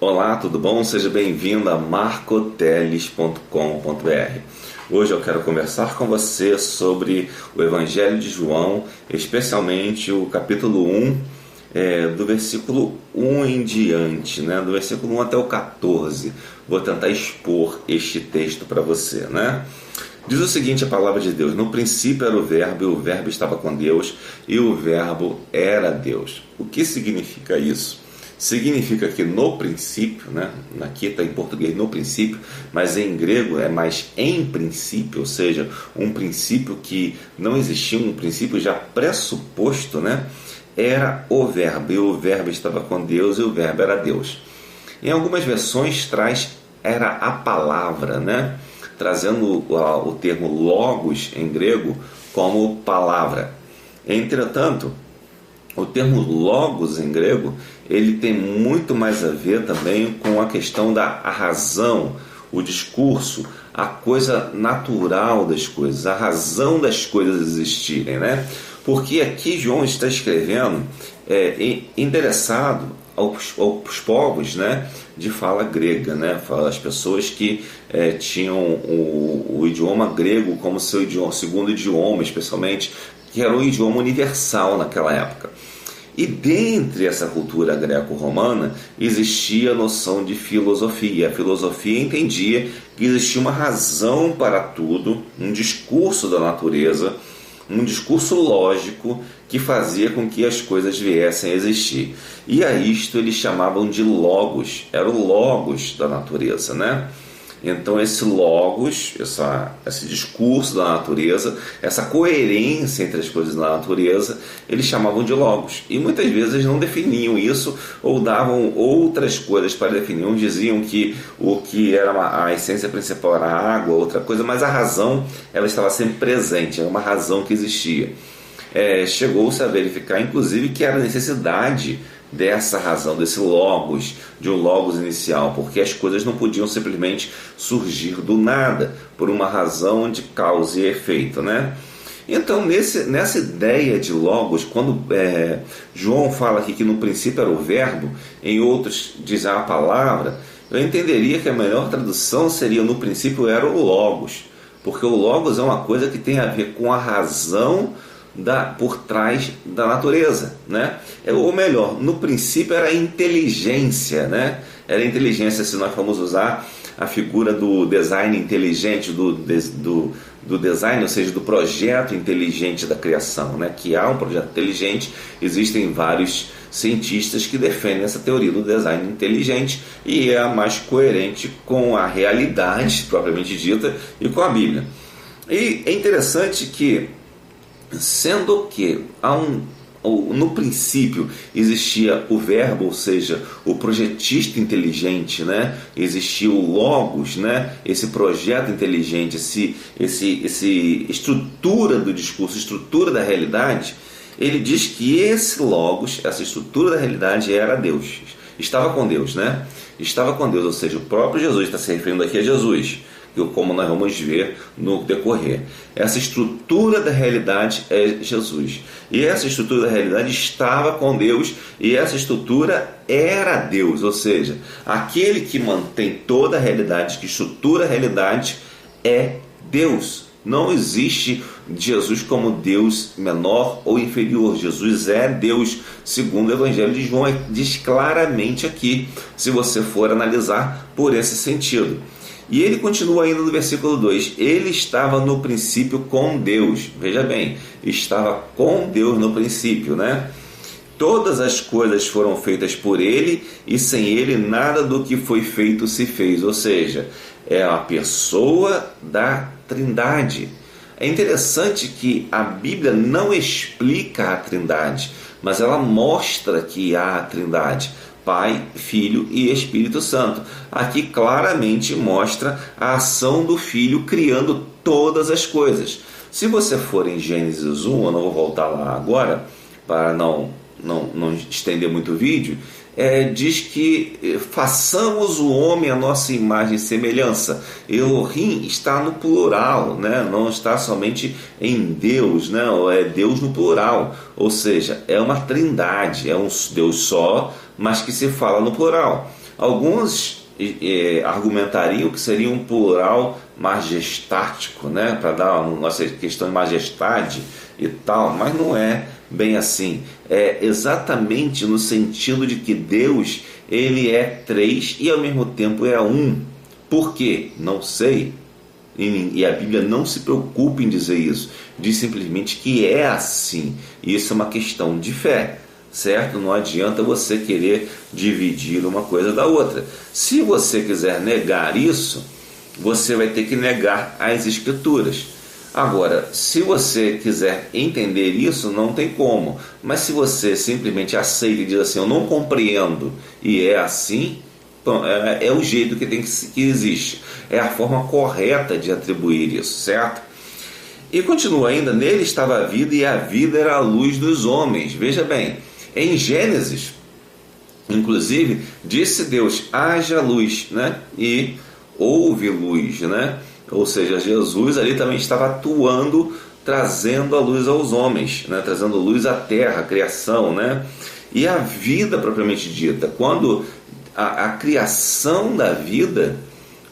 Olá, tudo bom? Seja bem-vindo a marcoteles.com.br. Hoje eu quero conversar com você sobre o Evangelho de João, especialmente o capítulo 1, do versículo 1 em diante, do versículo 1 até o 14. Vou tentar expor este texto para você, Diz o seguinte a palavra de Deus: no princípio era o Verbo, e o Verbo estava com Deus, e o Verbo era Deus. O que significa isso? Significa que no princípio, aqui está em português no princípio, mas em grego é mais em princípio, ou seja, um princípio que não existia, um princípio já pressuposto, era o Verbo, e o Verbo estava com Deus, e o Verbo era Deus. Em algumas versões traz era a palavra, trazendo o termo logos em grego como palavra. Entretanto, o termo logos em grego, ele tem muito mais a ver também com a questão da razão, o discurso, a coisa natural das coisas, a razão das coisas existirem, Porque aqui João está escrevendo endereçado aos povos, de fala grega, as pessoas que tinham o idioma grego como seu idioma, segundo idioma, especialmente, que era um idioma universal naquela época. E dentre essa cultura greco-romana existia a noção de filosofia. A filosofia entendia que existia uma razão para tudo, um discurso da natureza, um discurso lógico que fazia com que as coisas viessem a existir. E a isto eles chamavam de logos, era o logos da natureza, Então esse logos, esse discurso da natureza, essa coerência entre as coisas da natureza, eles chamavam de logos. E muitas vezes eles não definiam isso ou davam outras coisas para definir. Uns diziam que o que era a essência principal era a água, outra coisa, mas a razão ela estava sempre presente, era uma razão que existia. Chegou-se a verificar, inclusive, que era necessidade dessa razão, desse logos, de um logos inicial, porque as coisas não podiam simplesmente surgir do nada, por uma razão de causa e efeito, Então, nessa ideia de logos, quando João fala aqui que no princípio era o verbo, em outros diz a palavra, eu entenderia que a melhor tradução seria no princípio era o logos, porque o logos é uma coisa que tem a ver com a razão por trás da natureza, Ou melhor, no princípio era a inteligência, Era a inteligência, se nós formos usar a figura do design inteligente, do design, ou seja, do projeto inteligente da criação, Que há um projeto inteligente, existem vários cientistas que defendem essa teoria do design inteligente e é a mais coerente com a realidade propriamente dita e com a Bíblia. E é interessante que, sendo que no princípio existia o verbo, ou seja, o projetista inteligente, existia o logos, esse projeto inteligente, esse estrutura do discurso, estrutura da realidade, ele diz que esse logos, essa estrutura da realidade era Deus, estava com Deus, Estava com Deus, ou seja, o próprio Jesus está se referindo aqui a Jesus, como nós vamos ver no decorrer. Essa estrutura da realidade é Jesus. E essa estrutura da realidade estava com Deus, e essa estrutura era Deus, ou seja, aquele que mantém toda a realidade, que estrutura a realidade, é Deus. Não existe Jesus como Deus menor ou inferior. Jesus é Deus, segundo o Evangelho de João, diz claramente aqui, se você for analisar por esse sentido. E ele continua ainda no versículo 2, ele estava no princípio com Deus. Veja bem, estava com Deus no princípio, Todas as coisas foram feitas por ele, e sem ele nada do que foi feito se fez. Ou seja, é a pessoa da Trindade. É interessante que a Bíblia não explica a Trindade, mas ela mostra que há a Trindade, Pai, Filho e Espírito Santo. Aqui claramente mostra a ação do Filho criando todas as coisas. Se você for em Gênesis 1, eu não vou voltar lá agora para não estender muito o vídeo, diz que façamos o homem à nossa imagem e semelhança. Elohim está no plural, não está somente em Deus, é Deus no plural, ou seja, é uma trindade, é um Deus só, mas que se fala no plural. Alguns argumentariam que seria um plural majestático, né, para dar uma questão de majestade e tal, mas não é bem assim. É exatamente no sentido de que Deus, ele é três e ao mesmo tempo é um. Por quê? Não sei. E a Bíblia não se preocupa em dizer isso, diz simplesmente que é assim. E isso é uma questão de fé, certo? Não adianta você querer dividir uma coisa da outra. Se você quiser negar isso, você vai ter que negar as Escrituras. Agora, se você quiser entender isso, não tem como. Mas se você simplesmente aceita e diz assim, eu não compreendo, e é assim, é o jeito que existe. É a forma correta de atribuir isso, certo? E continua ainda, nele estava a vida e a vida era a luz dos homens. Veja bem, em Gênesis, inclusive, disse Deus, haja luz, né? E houve luz, né? Ou seja, Jesus ali também estava atuando, trazendo a luz aos homens, né? Trazendo luz à terra, à criação, né? E a vida propriamente dita, quando a criação da vida,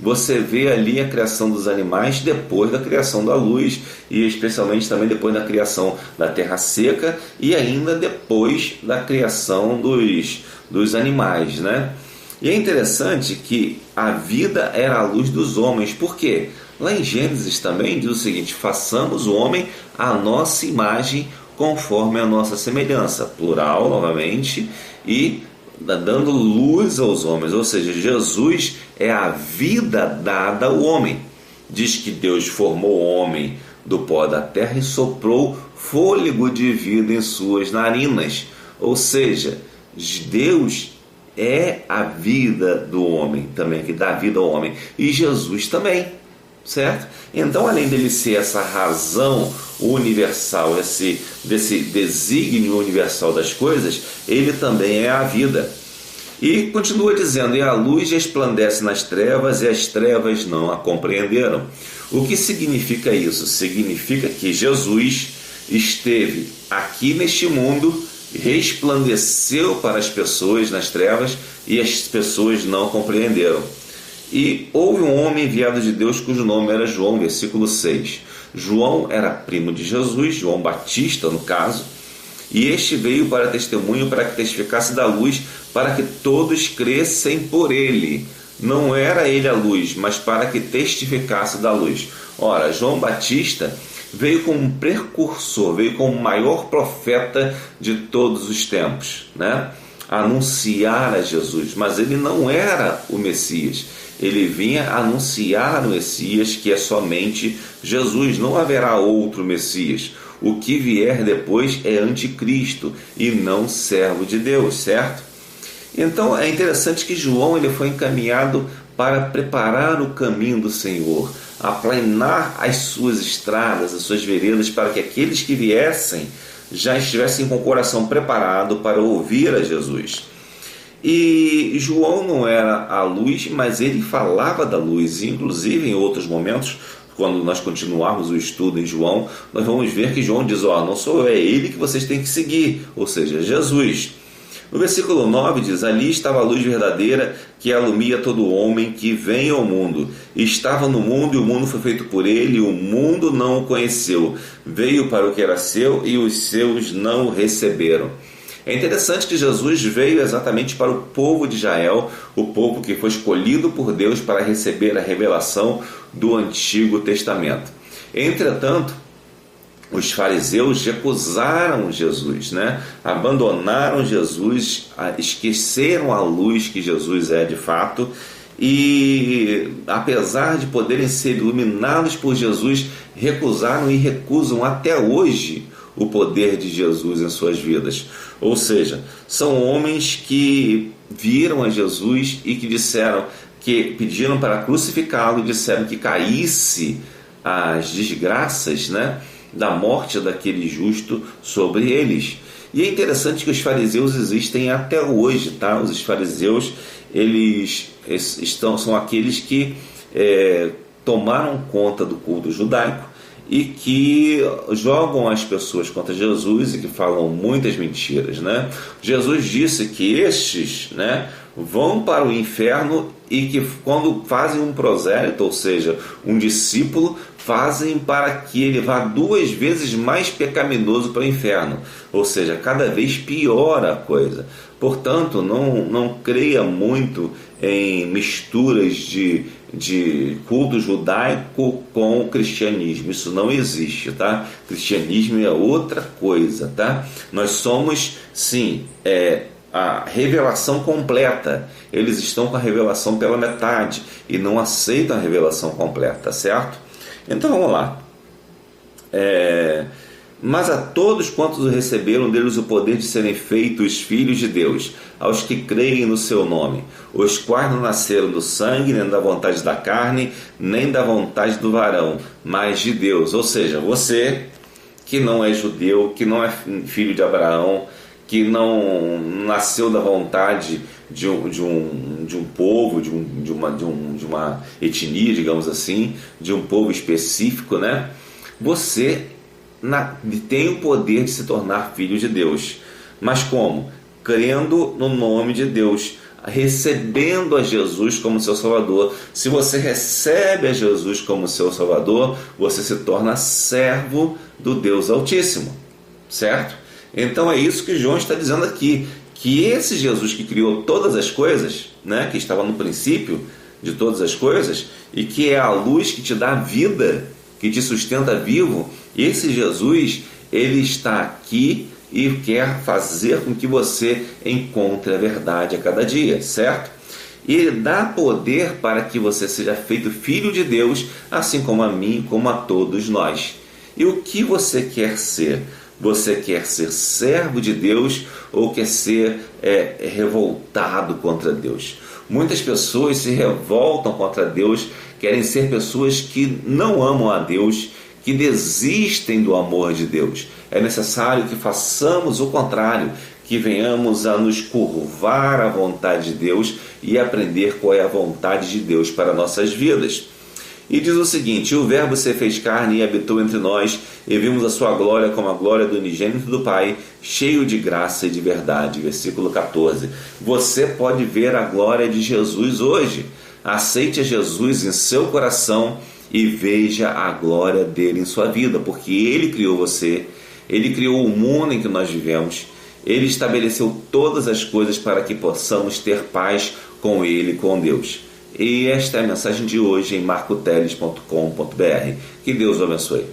você vê ali a criação dos animais depois da criação da luz, e especialmente também depois da criação da terra seca e ainda depois da criação dos animais, né? E é interessante que a vida era a luz dos homens. Por quê? Lá em Gênesis também diz o seguinte, façamos o homem à nossa imagem conforme a nossa semelhança, plural novamente, e dando luz aos homens, ou seja, Jesus é a vida dada ao homem. Diz que Deus formou o homem do pó da terra e soprou fôlego de vida em suas narinas, ou seja, Deus é a vida do homem também, que dá vida ao homem, e Jesus também, certo? Então, além dele ser essa razão universal, desse desígnio universal das coisas, ele também é a vida. E continua dizendo, e a luz resplandece nas trevas, e as trevas não a compreenderam. O que significa isso? Significa que Jesus esteve aqui neste mundo, resplandeceu para as pessoas nas trevas, e as pessoas não compreenderam. E houve um homem enviado de Deus cujo nome era João, versículo 6. João era primo de Jesus, João Batista no caso, e este veio para testemunho, para que testificasse da luz, para que todos crescem por ele. Não era ele a luz, mas para que testificasse da luz. Ora, João Batista veio como um precursor, veio como o maior profeta de todos os tempos, né? Anunciar a Jesus, mas ele não era o Messias. Ele vinha anunciar o Messias, que é somente Jesus, não haverá outro Messias. O que vier depois é anticristo e não servo de Deus, certo? Então é interessante que João ele foi encaminhado para preparar o caminho do Senhor, aplanar as suas estradas, as suas veredas, para que aqueles que viessem já estivessem com o coração preparado para ouvir a Jesus. E João não era a luz, mas ele falava da luz, e inclusive em outros momentos, quando nós continuarmos o estudo em João, nós vamos ver que João diz, não sou eu, é ele que vocês têm que seguir, ou seja, Jesus. No versículo 9 diz, ali estava a luz verdadeira que alumia todo homem que vem ao mundo. Estava no mundo e o mundo foi feito por ele, e o mundo não o conheceu. Veio para o que era seu e os seus não o receberam. É interessante que Jesus veio exatamente para o povo de Israel, o povo que foi escolhido por Deus para receber a revelação do Antigo Testamento. Entretanto, os fariseus recusaram Jesus, né? Abandonaram Jesus, esqueceram a luz que Jesus é de fato, e apesar de poderem ser iluminados por Jesus, recusaram e recusam até hoje o poder de Jesus em suas vidas. Ou seja, são homens que viram a Jesus e que disseram, que pediram para crucificá-lo, e disseram que caísse as desgraças, né, da morte daquele justo sobre eles. E é interessante que os fariseus existem até hoje, tá? Os fariseus, são aqueles que tomaram conta do culto judaico e que jogam as pessoas contra Jesus e que falam muitas mentiras, né? Jesus disse que estes, né, vão para o inferno e que quando fazem um prosélito, ou seja, um discípulo, fazem para que ele vá 2 vezes mais pecaminoso para o inferno, ou seja, cada vez piora a coisa. Portanto, não creia muito em misturas de culto judaico com o cristianismo. Isso não existe, tá? Cristianismo é outra coisa, tá? Nós somos, sim, a revelação completa. Eles estão com a revelação pela metade e não aceitam a revelação completa, certo? Então vamos lá. Mas a todos quantos receberam deles o poder de serem feitos filhos de Deus, aos que creem no seu nome, os quais não nasceram do sangue, nem da vontade da carne, nem da vontade do varão, mas de Deus. Ou seja, você que não é judeu, que não é filho de Abraão, que não nasceu da vontade de um povo, de uma etnia, digamos assim, de um povo específico, né? Você tem o poder de se tornar filho de Deus. Mas como? Crendo no nome de Deus, recebendo a Jesus como seu Salvador. Se você recebe a Jesus como seu Salvador, você se torna servo do Deus Altíssimo, certo? Então é isso que João está dizendo aqui, que esse Jesus que criou todas as coisas, né, que estava no princípio de todas as coisas, e que é a luz que te dá vida, que te sustenta vivo, esse Jesus, ele está aqui e quer fazer com que você encontre a verdade a cada dia, certo? E ele dá poder para que você seja feito filho de Deus, assim como a mim, como a todos nós. E o que você quer ser? Você quer ser servo de Deus ou quer ser revoltado contra Deus? Muitas pessoas se revoltam contra Deus, querem ser pessoas que não amam a Deus, que desistem do amor de Deus. É necessário que façamos o contrário, que venhamos a nos curvar à vontade de Deus e aprender qual é a vontade de Deus para nossas vidas. E diz o seguinte: o Verbo se fez carne e habitou entre nós, e vimos a sua glória como a glória do unigênito do Pai, cheio de graça e de verdade. Versículo 14. Você pode ver a glória de Jesus hoje. Aceite a Jesus em seu coração e veja a glória dele em sua vida, porque ele criou você, ele criou o mundo em que nós vivemos, ele estabeleceu todas as coisas para que possamos ter paz com ele, com Deus. E esta é a mensagem de hoje em marcoteles.com.br. Que Deus o abençoe.